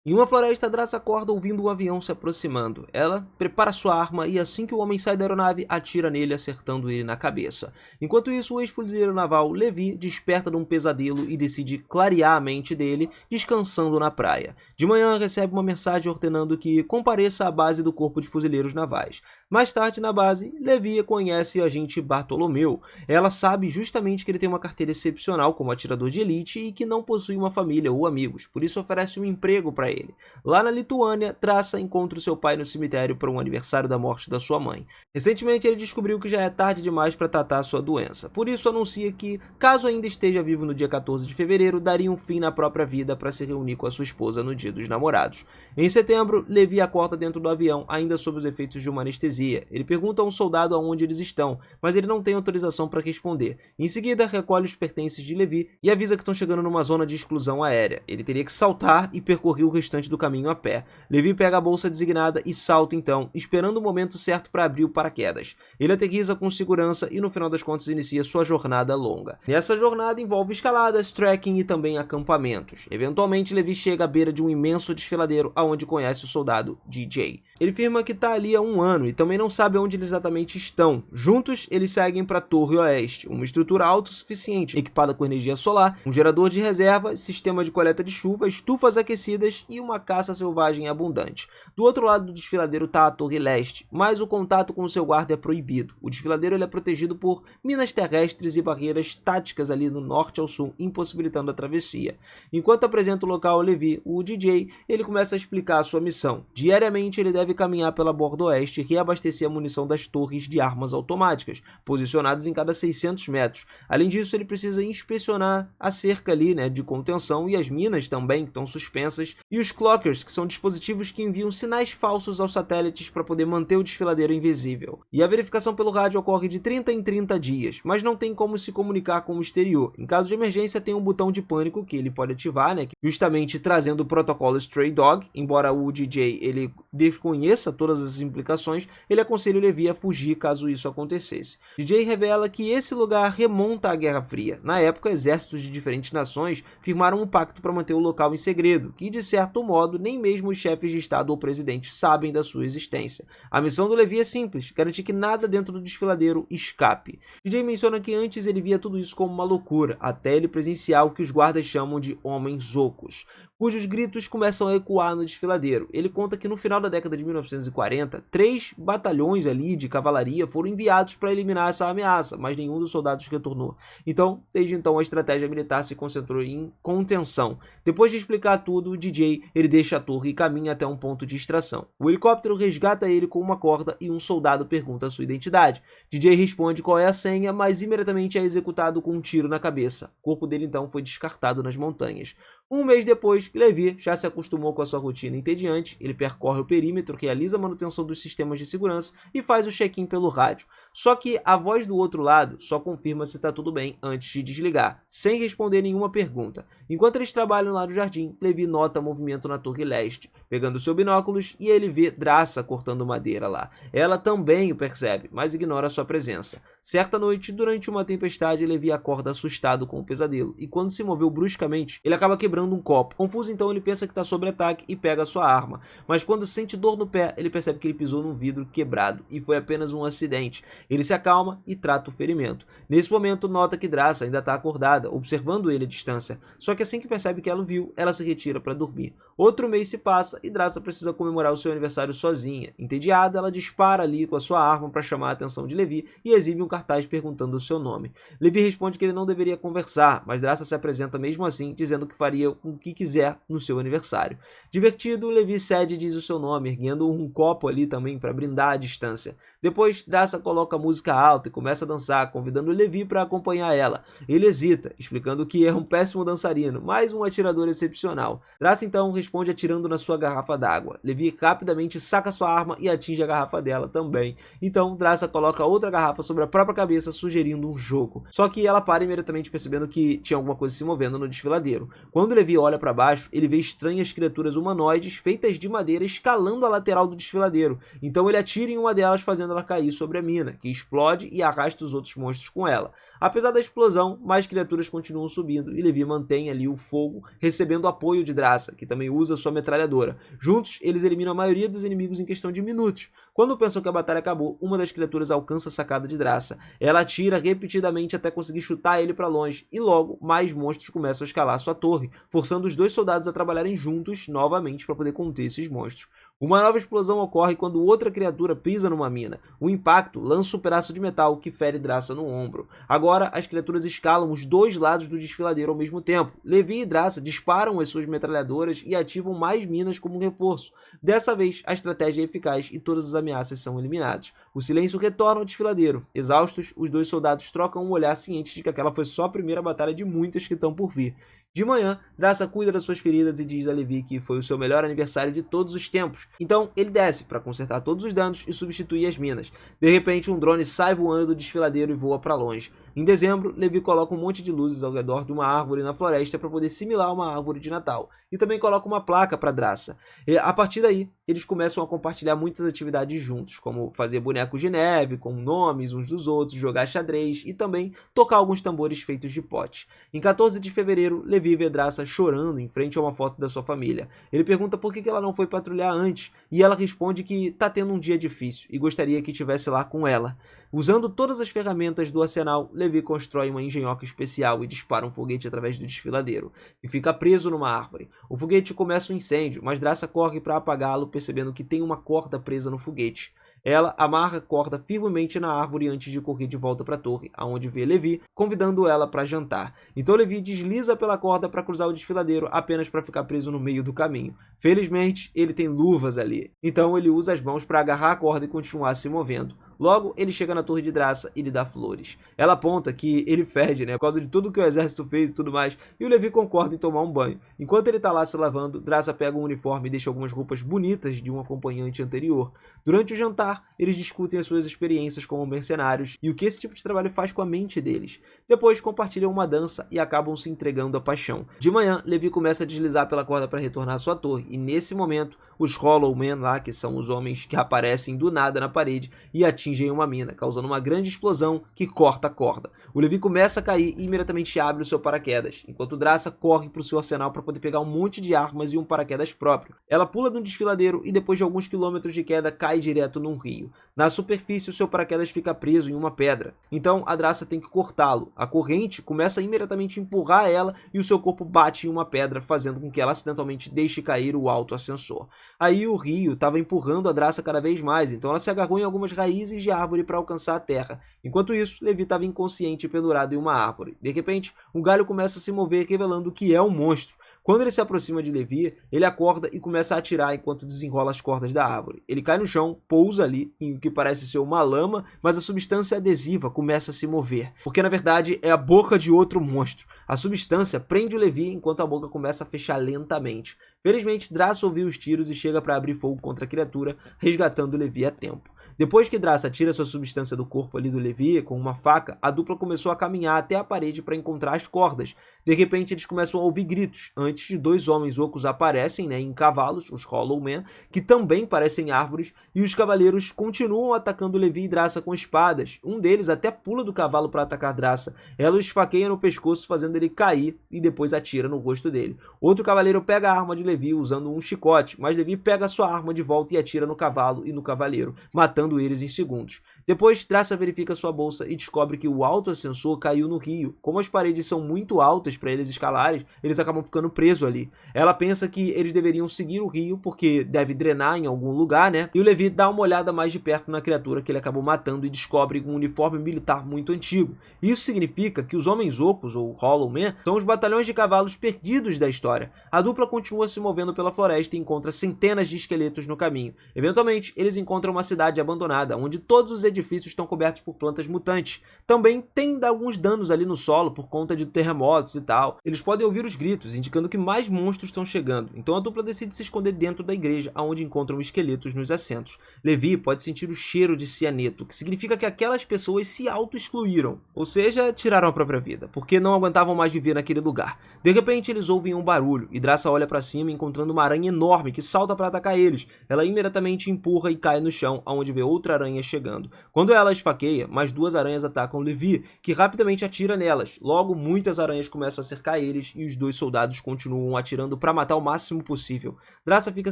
Em uma floresta, Draça acorda ouvindo um avião se aproximando. Ela prepara sua arma e assim que o homem sai da aeronave, atira nele, acertando ele na cabeça. Enquanto isso, o ex-fuzileiro naval Levi desperta de um pesadelo e decide clarear a mente dele, descansando na praia. De manhã, recebe uma mensagem ordenando que compareça à base do Corpo de Fuzileiros Navais. Mais tarde, na base, Levi conhece o agente Bartolomeu. Ela sabe justamente que ele tem uma carteira excepcional como atirador de elite e que não possui uma família ou amigos, por isso oferece um emprego para ele. Lá na Lituânia, Draça encontra o seu pai no cemitério para um aniversário da morte da sua mãe. Recentemente, ele descobriu que já é tarde demais para tratar sua doença, por isso anuncia que, caso ainda esteja vivo no dia 14 de fevereiro, daria um fim na própria vida para se reunir com a sua esposa no dia dos namorados. Em setembro, Levi acorda dentro do avião, ainda sob os efeitos de uma anestesia. Ele pergunta a um soldado aonde eles estão, mas ele não tem autorização para responder. Em seguida, recolhe os pertences de Levi e avisa que estão chegando numa zona de exclusão aérea. Ele teria que saltar e percorrer o restante do caminho a pé. Levi pega a bolsa designada e salta então, esperando o momento certo para abrir o paraquedas. Ele aterriza com segurança e no final das contas inicia sua jornada longa. Nessa jornada envolve escaladas, trekking e também acampamentos. Eventualmente, Levi chega à beira de um imenso desfiladeiro aonde conhece o soldado DJ. Ele afirma que está ali há um ano e também não sabe onde eles exatamente estão. Juntos, eles seguem para a Torre Oeste, uma estrutura autossuficiente, equipada com energia solar, um gerador de reserva, sistema de coleta de chuva, estufas aquecidas e uma caça selvagem abundante. Do outro lado do desfiladeiro está a Torre Leste, mas o contato com o seu guarda é proibido. O desfiladeiro ele é protegido por minas terrestres e barreiras táticas ali do norte ao sul, impossibilitando a travessia. Enquanto apresenta o local ao Levi, o DJ, ele começa a explicar a sua missão. Diariamente, ele deve caminhar pela borda oeste e reabastecer a munição das torres de armas automáticas, posicionadas em cada 600 metros. Além disso, ele precisa inspecionar a cerca ali, de contenção e as minas também, que estão suspensas, e os clockers, que são dispositivos que enviam sinais falsos aos satélites para poder manter o desfiladeiro invisível. E a verificação pelo rádio ocorre de 30 em 30 dias, mas não tem como se comunicar com o exterior. Em caso de emergência, tem um botão de pânico que ele pode ativar, justamente trazendo o protocolo Stray Dog. Embora o DJ ele desconheça todas as implicações, ele aconselha o Levi a fugir caso isso acontecesse. DJ revela que esse lugar remonta à Guerra Fria. Na época, exércitos de diferentes nações firmaram um pacto para manter o local em segredo, que de certo modo nem mesmo os chefes de estado ou presidente sabem da sua existência. A missão do Levi é simples, garantir que nada dentro do desfiladeiro escape. DJ menciona que antes ele via tudo isso como uma loucura, até ele presenciar o que os guardas chamam de homens ocos, cujos gritos começam a ecoar no desfiladeiro. Ele conta que no final da década de 1940, 3 batalhões ali de cavalaria foram enviados para eliminar essa ameaça, mas nenhum dos soldados retornou. Então, desde então, a estratégia militar se concentrou em contenção. Depois de explicar tudo, o DJ ele deixa a torre e caminha até um ponto de extração. O helicóptero resgata ele com uma corda e um soldado pergunta a sua identidade. DJ responde qual é a senha, mas imediatamente é executado com um tiro na cabeça. O corpo dele então foi descartado nas montanhas. Um mês depois, Levi já se acostumou com a sua rotina entediante, ele percorre o perímetro, realiza a manutenção dos sistemas de segurança e faz o check-in pelo rádio. Só que a voz do outro lado só confirma se está tudo bem antes de desligar, sem responder nenhuma pergunta. Enquanto eles trabalham lá no jardim, Levi nota movimento na Torre Leste, pegando seus binóculos e ele vê Draça cortando madeira lá. Ela também o percebe, mas ignora sua presença. Certa noite, durante uma tempestade, Levi acorda assustado com o pesadelo e quando se moveu bruscamente, ele acaba quebrando um copo. Confuso então, ele pensa que está sob ataque e pega sua arma, mas quando sente dor no pé, ele percebe que ele pisou num vidro quebrado e foi apenas um acidente. Ele se acalma e trata o ferimento. Nesse momento, nota que Draça ainda está acordada, observando ele à distância, só que assim que percebe que ela o viu, ela se retira para dormir. Outro mês se passa e Draça precisa comemorar o seu aniversário sozinha. Entediada, ela dispara ali com a sua arma para chamar a atenção de Levi e exibe um cartaz perguntando o seu nome. Levi responde que ele não deveria conversar, mas Draça se apresenta mesmo assim, dizendo que faria o que quiser no seu aniversário. Divertido, Levi cede e diz o seu nome, erguendo um copo ali também para brindar a distância. Depois, Draça coloca a música alta e começa a dançar, convidando Levi para acompanhar ela. Ele hesita, explicando que é um péssimo dançarino, mas um atirador excepcional. Draça então responde atirando na sua garrafa d'água. Levi rapidamente saca sua arma e atinge a garrafa dela também. Então, Draça coloca outra garrafa sobre a própria cabeça, sugerindo um jogo. Só que ela para imediatamente percebendo que tinha alguma coisa se movendo no desfiladeiro. Quando Levi olha para baixo, ele vê estranhas criaturas humanoides feitas de madeira escalando escalando a lateral do desfiladeiro, então ele atira em uma delas fazendo ela cair sobre a mina, que explode e arrasta os outros monstros com ela. Apesar da explosão, mais criaturas continuam subindo e Levi mantém ali o fogo, recebendo apoio de Draça, que também usa sua metralhadora. Juntos, eles eliminam a maioria dos inimigos em questão de minutos. Quando pensam que a batalha acabou, uma das criaturas alcança a sacada de Draça. Ela atira repetidamente até conseguir chutar ele para longe, e logo mais monstros começam a escalar sua torre, forçando os dois soldados a trabalharem juntos novamente para poder conter esses monstros. Uma nova explosão ocorre quando outra criatura pisa numa mina. O impacto lança um pedaço de metal que fere Draça no ombro. Agora, as criaturas escalam os dois lados do desfiladeiro ao mesmo tempo. Levi e Draça disparam as suas metralhadoras e ativam mais minas como reforço. Dessa vez, a estratégia é eficaz e todas as ameaças são eliminadas. O silêncio retorna ao desfiladeiro. Exaustos, os dois soldados trocam um olhar cientes de que aquela foi só a primeira batalha de muitas que estão por vir. De manhã, Draça cuida das suas feridas e diz a Levi que foi o seu melhor aniversário de todos os tempos. Então, ele desce para consertar todos os danos e substituir as minas. De repente, um drone sai voando do desfiladeiro e voa para longe. Em dezembro, Levi coloca um monte de luzes ao redor de uma árvore na floresta para poder similar uma árvore de Natal. E também coloca uma placa para Draça. E a partir daí, eles começam a compartilhar muitas atividades juntos, como fazer bonecos de neve, com nomes uns dos outros, jogar xadrez e também tocar alguns tambores feitos de pote. Em 14 de fevereiro, Levi vê Draça chorando em frente a uma foto da sua família. Ele pergunta por que ela não foi patrulhar antes, e ela responde que tá tendo um dia difícil e gostaria que estivesse lá com ela. Usando todas as ferramentas do arsenal, Levi constrói uma engenhoca especial e dispara um foguete através do desfiladeiro, que fica preso numa árvore. O foguete começa um incêndio, mas Draça corre para apagá-lo, percebendo que tem uma corda presa no foguete. Ela amarra a corda firmemente na árvore antes de correr de volta para a torre, aonde vê Levi, convidando ela para jantar. Então Levi desliza pela corda para cruzar o desfiladeiro, apenas para ficar preso no meio do caminho. Felizmente, ele tem luvas ali, então ele usa as mãos para agarrar a corda e continuar se movendo. Logo, ele chega na torre de Draça e lhe dá flores. Ela aponta que ele fede, por causa de tudo que o exército fez e tudo mais, e o Levi concorda em tomar um banho. Enquanto ele tá lá se lavando, Draça pega um uniforme e deixa algumas roupas bonitas de um acompanhante anterior. Durante o jantar, eles discutem as suas experiências como mercenários e o que esse tipo de trabalho faz com a mente deles. Depois, compartilham uma dança e acabam se entregando à paixão. De manhã, Levi começa a deslizar pela corda para retornar à sua torre, e nesse momento, os Hollow Men lá, que são os homens que aparecem do nada na parede e atingem uma mina, causando uma grande explosão que corta a corda. O Levi começa a cair e imediatamente abre o seu paraquedas, enquanto Draça corre para o seu arsenal para poder pegar um monte de armas e um paraquedas próprio. Ela pula de um desfiladeiro e depois de alguns quilômetros de queda cai direto num rio. Na superfície, o seu paraquedas fica preso em uma pedra, então a Draça tem que cortá-lo. A corrente começa a imediatamente empurrar ela e o seu corpo bate em uma pedra, fazendo com que ela acidentalmente deixe cair o autoascensor. Aí o rio estava empurrando a Draça cada vez mais, então ela se agarrou em algumas raízes de árvore para alcançar a terra. Enquanto isso, Levi estava inconsciente e pendurado em uma árvore. De repente, um galho começa a se mover, revelando que é um monstro. Quando ele se aproxima de Levi, ele acorda e começa a atirar enquanto desenrola as cordas da árvore. Ele cai no chão, pousa ali, em o que parece ser uma lama, mas a substância adesiva começa a se mover, porque na verdade é a boca de outro monstro. A substância prende o Levi enquanto a boca começa a fechar lentamente. Felizmente, Draça ouviu os tiros e chega para abrir fogo contra a criatura, resgatando Levi a tempo. Depois que Draça tira sua substância do corpo ali do Levi com uma faca, a dupla começou a caminhar até a parede para encontrar as cordas. De repente, eles começam a ouvir gritos, antes de dois homens ocos aparecem em cavalos, os Hollow Men, que também parecem árvores, e os cavaleiros continuam atacando Levi e Draça com espadas. Um deles até pula do cavalo para atacar Draça. Ela o esfaqueia no pescoço, fazendo ele cair, e depois atira no rosto dele. Outro cavaleiro pega a arma de Levi usando um chicote, mas Levi pega sua arma de volta e atira no cavalo e no cavaleiro, matando eles em segundos. Depois, Draça verifica sua bolsa e descobre que o autoascensor caiu no rio. Como as paredes são muito altas para eles escalarem, eles acabam ficando presos ali. Ela pensa que eles deveriam seguir o rio, porque deve drenar em algum lugar, E o Levi dá uma olhada mais de perto na criatura que ele acabou matando e descobre um uniforme militar muito antigo. Isso significa que os Homens Ocos, ou Hollow Men, são os batalhões de cavalos perdidos da história. A dupla continua se movendo pela floresta e encontra centenas de esqueletos no caminho. Eventualmente, eles encontram uma cidade abandonada abandonada, onde todos os edifícios estão cobertos por plantas mutantes. Também tem alguns danos ali no solo por conta de terremotos e tal. Eles podem ouvir os gritos, indicando que mais monstros estão chegando. Então a dupla decide se esconder dentro da igreja, onde encontram esqueletos nos assentos. Levi pode sentir o cheiro de cianeto, que significa que aquelas pessoas se auto-excluíram, ou seja, tiraram a própria vida, porque não aguentavam mais viver naquele lugar. De repente eles ouvem um barulho, e Draça olha para cima encontrando uma aranha enorme que salta para atacar eles. Ela imediatamente empurra e cai no chão, onde vê outra aranha chegando. Quando ela esfaqueia, mais duas aranhas atacam Levi, que rapidamente atira nelas. Logo, muitas aranhas começam a cercar eles e os dois soldados continuam atirando para matar o máximo possível. Draça fica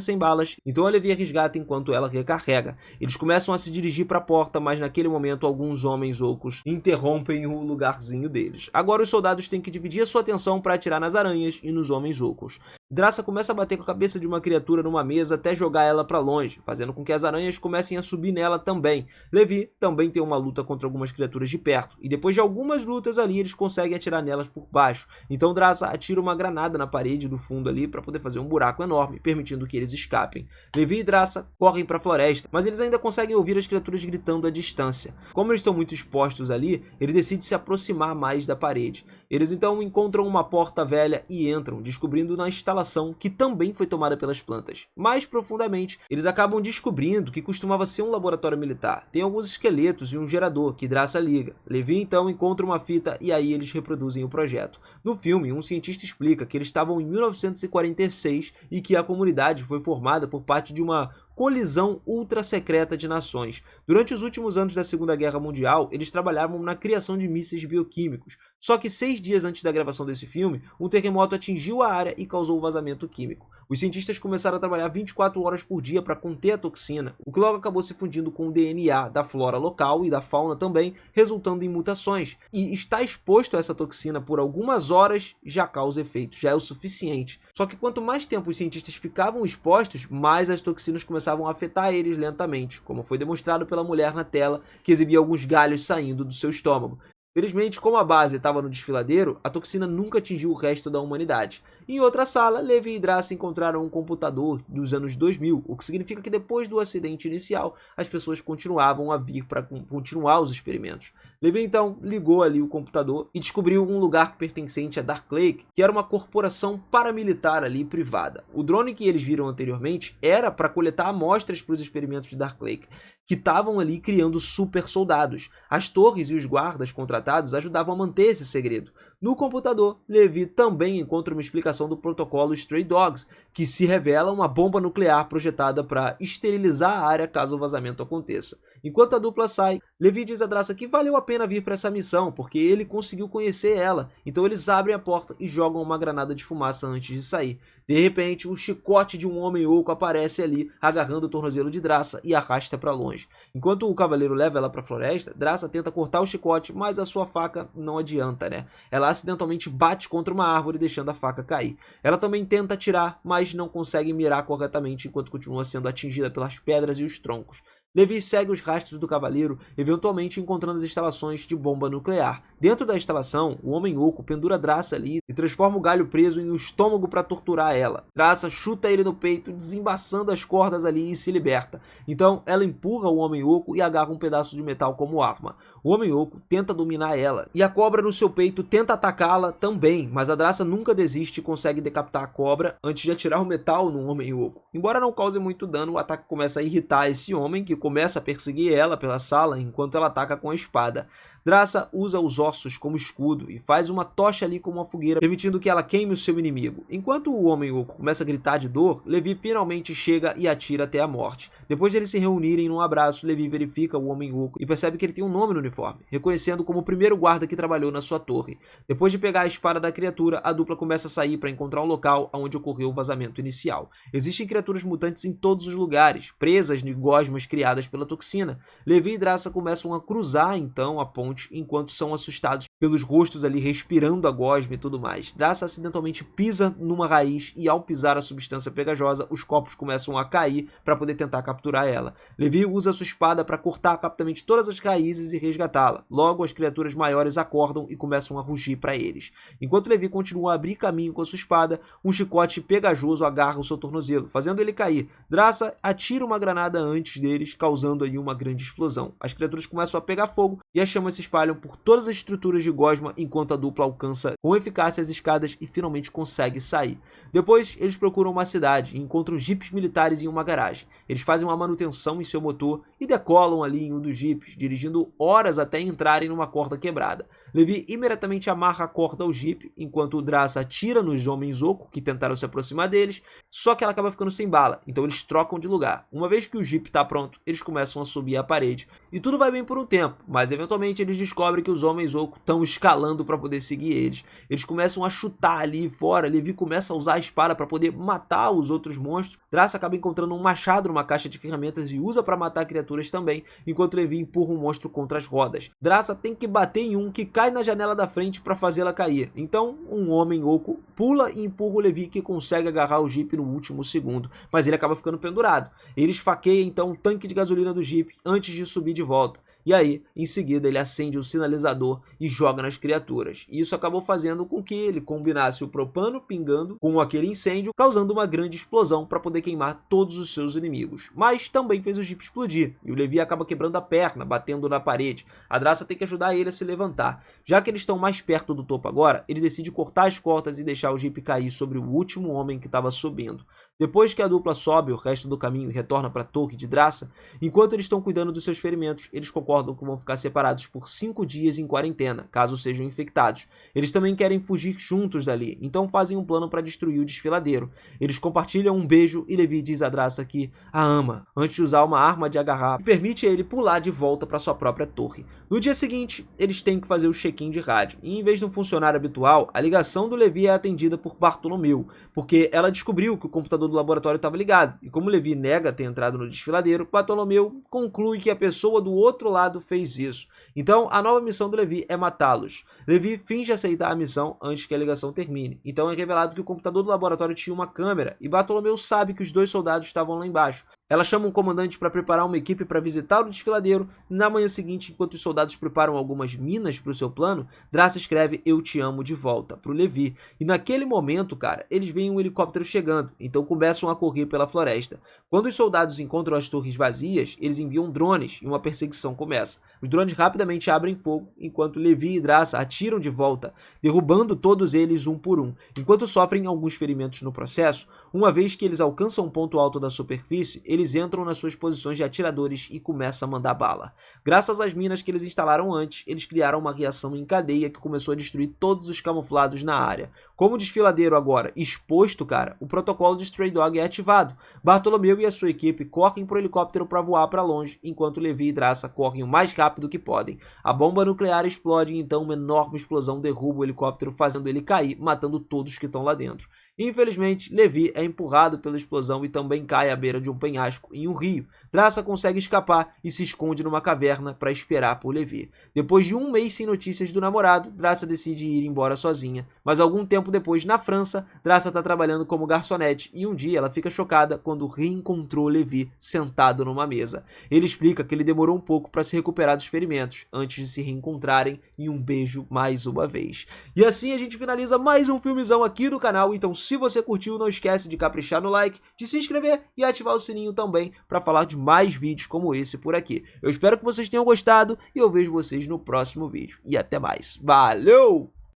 sem balas, então a Levi resgata enquanto ela recarrega. Eles começam a se dirigir para a porta, mas naquele momento alguns homens ocos interrompem o lugarzinho deles. Agora os soldados têm que dividir a sua atenção para atirar nas aranhas e nos homens ocos. Draça começa a bater com a cabeça de uma criatura numa mesa até jogar ela para longe, fazendo com que as aranhas comecem a subir nela também. Levi também tem uma luta contra algumas criaturas de perto, e depois de algumas lutas ali, eles conseguem atirar nelas por baixo. Então Draça atira uma granada na parede do fundo ali para poder fazer um buraco enorme, permitindo que eles escapem. Levi e Draça correm para a floresta, mas eles ainda conseguem ouvir as criaturas gritando à distância. Como eles estão muito expostos ali, ele decide se aproximar mais da parede. Eles então encontram uma porta velha e entram, descobrindo na instalação que também foi tomada pelas plantas. Mais profundamente, eles acabam descobrindo que costumava ser um laboratório militar. Tem alguns esqueletos e um gerador que Draça liga. Levi então encontra uma fita e aí eles reproduzem o projeto. No filme, um cientista explica que eles estavam em 1946 e que a comunidade foi formada por parte de uma colisão ultra secreta de nações. Durante os últimos anos da Segunda Guerra Mundial, eles trabalhavam na criação de mísseis bioquímicos. Só que 6 dias antes da gravação desse filme, um terremoto atingiu a área e causou vazamento químico. Os cientistas começaram a trabalhar 24 horas por dia para conter a toxina, o que logo acabou se fundindo com o DNA da flora local e da fauna também, resultando em mutações. E estar exposto a essa toxina por algumas horas já causa efeitos, já é o suficiente. Só que quanto mais tempo os cientistas ficavam expostos, mais as toxinas começavam a afetar eles lentamente, como foi demonstrado pela mulher na tela, que exibia alguns galhos saindo do seu estômago. Felizmente, como a base estava no desfiladeiro, a toxina nunca atingiu o resto da humanidade. Em outra sala, Levi e Draça encontraram um computador dos anos 2000, o que significa que depois do acidente inicial, as pessoas continuavam a vir para continuar os experimentos. Levi então ligou ali o computador e descobriu um lugar pertencente a Dark Lake, que era uma corporação paramilitar ali privada. O drone que eles viram anteriormente era para coletar amostras para os experimentos de Dark Lake, que estavam ali criando super soldados. As torres e os guardas contratados ajudavam a manter esse segredo. No computador, Levi também encontra uma explicação do protocolo Stray Dogs, que se revela uma bomba nuclear projetada para esterilizar a área caso o vazamento aconteça. Enquanto a dupla sai, Levi diz a Draça que valeu a pena vir para essa missão, porque ele conseguiu conhecer ela. Então eles abrem a porta e jogam uma granada de fumaça antes de sair. De repente, o chicote de um homem oco aparece ali, agarrando o tornozelo de Draça e arrasta para longe. Enquanto o cavaleiro leva ela para a floresta, Draça tenta cortar o chicote, mas a sua faca não adianta, né? Ela acidentalmente bate contra uma árvore, deixando a faca cair. Ela também tenta atirar, mas não consegue mirar corretamente enquanto continua sendo atingida pelas pedras e os troncos. Levi segue os rastros do cavaleiro, eventualmente encontrando as instalações de bomba nuclear. Dentro da instalação, o homem oco pendura Draça ali e transforma o galho preso em um estômago para torturar ela. Draça chuta ele no peito, desembaçando as cordas ali e se liberta. Então, ela empurra o homem oco e agarra um pedaço de metal como arma. O homem oco tenta dominar ela, e a cobra no seu peito tenta atacá-la também, mas a Draça nunca desiste e consegue decapitar a cobra antes de atirar o metal no homem oco. Embora não cause muito dano, o ataque começa a irritar esse homem, que começa a perseguir ela pela sala enquanto ela ataca com a espada. Draça usa os ossos como escudo e faz uma tocha ali como uma fogueira, permitindo que ela queime o seu inimigo. Enquanto o homem oco começa a gritar de dor, Levi finalmente chega e atira até a morte. Depois de eles se reunirem num abraço, Levi verifica o homem oco e percebe que ele tem um nome no uniforme, reconhecendo como o primeiro guarda que trabalhou na sua torre. Depois de pegar a espada da criatura, a dupla começa a sair para encontrar o local onde ocorreu o vazamento inicial. Existem criaturas mutantes em todos os lugares, presas de gosmas criadas pela toxina. Levi e Draça começam a cruzar então a ponte enquanto são assustados pelos rostos ali respirando a gosma e tudo mais. Draça acidentalmente pisa numa raiz e ao pisar a substância pegajosa, os corpos começam a cair para poder tentar capturar ela. Levi usa sua espada para cortar rapidamente todas as raízes e resgatá-la. Logo, as criaturas maiores acordam e começam a rugir para eles. Enquanto Levi continua a abrir caminho com a sua espada, um chicote pegajoso agarra o seu tornozelo, fazendo ele cair. Draça atira uma granada antes deles, causando aí uma grande explosão. As criaturas começam a pegar fogo e as chamas se espalham por todas as estruturas de gosma enquanto a dupla alcança com eficácia as escadas e finalmente consegue sair. Depois, eles procuram uma cidade e encontram jipes militares em uma garagem. Eles fazem uma manutenção em seu motor e decolam ali em um dos jipes, dirigindo horas até entrarem numa corda quebrada. Levi imediatamente amarra a corda ao jipe, enquanto o Draça atira nos homens oco que tentaram se aproximar deles, só que ela acaba ficando sem bala, então eles trocam de lugar. Uma vez que o jipe está pronto, eles começam a subir a parede. E tudo vai bem por um tempo, mas eventualmente eles descobrem que os homens oco estão escalando para poder seguir eles. Eles começam a chutar ali fora, Levi começa a usar a espada para poder matar os outros monstros. Draça acaba encontrando um machado numa caixa de ferramentas e usa para matar criaturas também, enquanto Levi empurra um monstro contra as rodas. Draça tem que bater em um que cai na janela da frente para fazê-la cair. Então, um homem oco pula e empurra o Levi, que consegue agarrar o jipe no último segundo, mas ele acaba ficando pendurado. Ele esfaqueia então o tanque de gasolina do jipe antes de subir de volta. E aí, em seguida, ele acende o sinalizador e joga nas criaturas. E isso acabou fazendo com que ele combinasse o propano pingando com aquele incêndio, causando uma grande explosão para poder queimar todos os seus inimigos. Mas também fez o Jeep explodir, e o Levi acaba quebrando a perna, batendo na parede. A Draça tem que ajudar ele a se levantar. Já que eles estão mais perto do topo agora, ele decide cortar as cordas e deixar o Jeep cair sobre o último homem que estava subindo. Depois que a dupla sobe o resto do caminho e retorna para a torre de Draça, enquanto eles estão cuidando dos seus ferimentos, eles concordam que vão ficar separados por 5 dias em quarentena, caso sejam infectados. Eles também querem fugir juntos dali, então fazem um plano para destruir o desfiladeiro. Eles compartilham um beijo e Levi diz a Draça que a ama, antes de usar uma arma de agarrar que permite a ele pular de volta para sua própria torre. No dia seguinte, eles têm que fazer o check-in de rádio, e em vez de um funcionário habitual, a ligação do Levi é atendida por Bartolomeu, porque ela descobriu que o computador do laboratório estava ligado, e como Levi nega ter entrado no desfiladeiro, Bartolomeu conclui que a pessoa do outro lado fez isso. Então, a nova missão do Levi é matá-los. Levi finge aceitar a missão antes que a ligação termine. Então é revelado que o computador do laboratório tinha uma câmera, e Bartolomeu sabe que os dois soldados estavam lá embaixo. Ela chama um comandante para preparar uma equipe para visitar o desfiladeiro. Na manhã seguinte, enquanto os soldados preparam algumas minas para o seu plano, Draça escreve "Eu te amo" de volta para o Levi. E naquele momento, cara, eles veem um helicóptero chegando, então começam a correr pela floresta. Quando os soldados encontram as torres vazias, eles enviam drones e uma perseguição começa. Os drones rapidamente abrem fogo, enquanto Levi e Draça atiram de volta, derrubando todos eles um por um, enquanto sofrem alguns ferimentos no processo. Uma vez que eles alcançam um ponto alto da superfície, eles entram nas suas posições de atiradores e começam a mandar bala. Graças às minas que eles instalaram antes, eles criaram uma reação em cadeia que começou a destruir todos os camuflados na área. Como o desfiladeiro agora exposto, cara, o protocolo de Stray Dog é ativado. Bartolomeu e a sua equipe correm pro helicóptero para voar para longe, enquanto Levi e Draça correm o mais rápido que podem. A bomba nuclear explode e então uma enorme explosão derruba o helicóptero, fazendo ele cair, matando todos que estão lá dentro. Infelizmente, Levi é empurrado pela explosão e também cai à beira de um penhasco em um rio. Draça consegue escapar e se esconde numa caverna para esperar por Levi. Depois de um mês sem notícias do namorado, Draça decide ir embora sozinha. Mas algum tempo depois, na França, Draça está trabalhando como garçonete e um dia ela fica chocada quando reencontrou Levi sentado numa mesa. Ele explica que ele demorou um pouco para se recuperar dos ferimentos antes de se reencontrarem em um beijo mais uma vez. E assim a gente finaliza mais um filmezão aqui no canal, então se você curtiu, não esquece de caprichar no like, de se inscrever e ativar o sininho também para falar de mais vídeos como esse por aqui. Eu espero que vocês tenham gostado e eu vejo vocês no próximo vídeo. E até mais. Valeu!